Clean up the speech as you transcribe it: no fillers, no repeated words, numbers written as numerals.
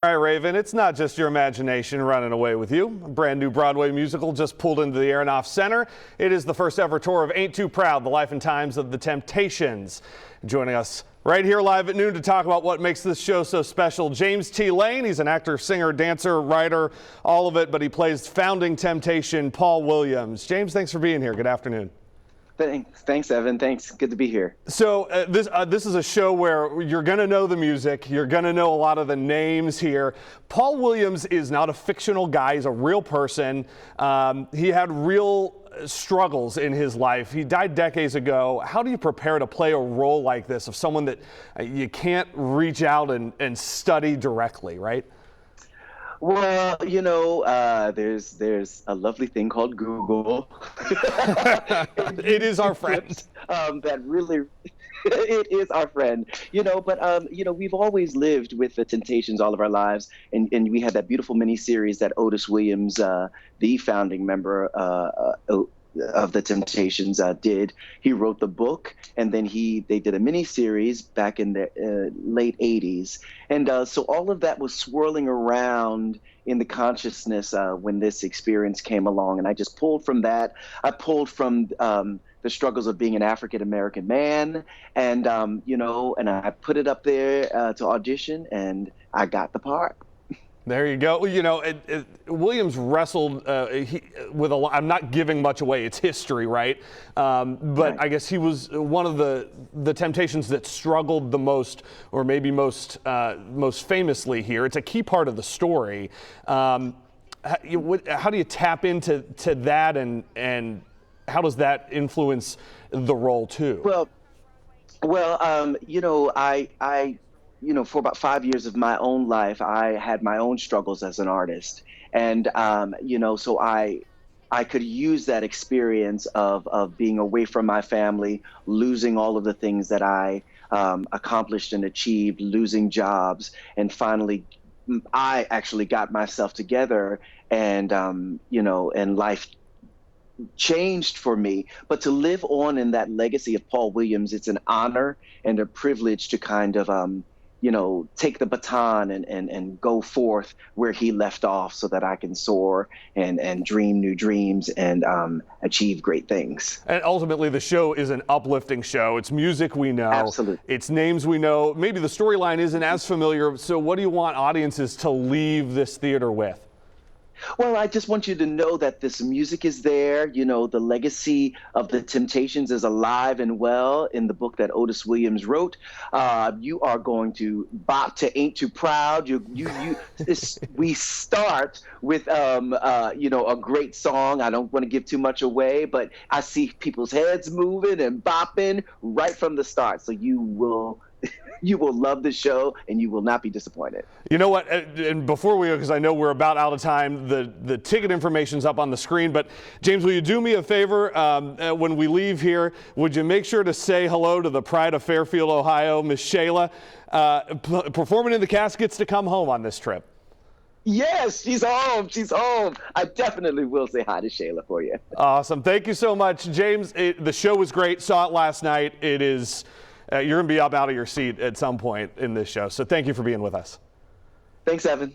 All right, Raven, it's not just your imagination running away with you. A brand new Broadway musical just pulled into the Aronoff Center. It is the first ever tour of Ain't Too Proud, the life and times of the Temptations. Joining us right here live at noon to talk about what makes this show so special, James T. Lane. He's an actor, singer, dancer, writer, all of it, but he plays founding Temptation Paul Williams. James, thanks for being here. Good afternoon. Thanks, Evan. Thanks. Good to be here. So this is a show where you're going to know the music. You're going to know a lot of the names here. Paul Williams is not a fictional guy. He's a real person. He had real struggles in his life. He died decades ago. How do you prepare to play a role like this of someone that you can't reach out and study directly, right? Well, there's a lovely thing called Google. It is our friend. That really, it is our friend. But we've always lived with the Temptations all of our lives, and we had that beautiful miniseries that Otis Williams, the founding member of the Temptations, did. He wrote the book, and then they did a mini series back in the late 80s, and so all of that was swirling around in the consciousness when this experience came along, and I just pulled from that. I pulled from the struggles of being an African American man, and and I put it up there to audition, and I got the part. There you go. Williams wrestled with a lot. I'm not giving much away. It's history, right? But right. I guess he was one of the Temptations that struggled the most, or maybe most famously here. It's a key part of the story. How do you tap into that, and how does that influence the role too? For about 5 years of my own life, I had my own struggles as an artist. And, so I could use that experience of being away from my family, losing all of the things that I accomplished and achieved, losing jobs. And finally, I actually got myself together, and, and life changed for me. But to live on in that legacy of Paul Williams, it's an honor and a privilege to kind of, take the baton and go forth where he left off, so that I can soar and dream new dreams and achieve great things. And ultimately, the show is an uplifting show. It's music we know. Absolutely. It's names we know. Maybe the storyline isn't as familiar. So what do you want audiences to leave this theater with? Well, I just want you to know that this music is there. The legacy of the Temptations is alive and well in the book that Otis Williams wrote. You are going to bop to Ain't Too Proud. We start with, a great song. I don't want to give too much away, but I see people's heads moving and bopping right from the start. So you will love the show, and you will not be disappointed. You know what? And before we go, because I know we're about out of time, the ticket information's up on the screen. But James, will you do me a favor when we leave here? Would you make sure to say hello to the pride of Fairfield, Ohio, Miss Shayla, performing in the caskets to come home on this trip? Yes, she's home. She's home. I definitely will say hi to Shayla for you. Awesome. Thank you so much, James. The show was great. Saw it last night. It is. You're going to be up out of your seat at some point in this show. So thank you for being with us. Thanks, Evan.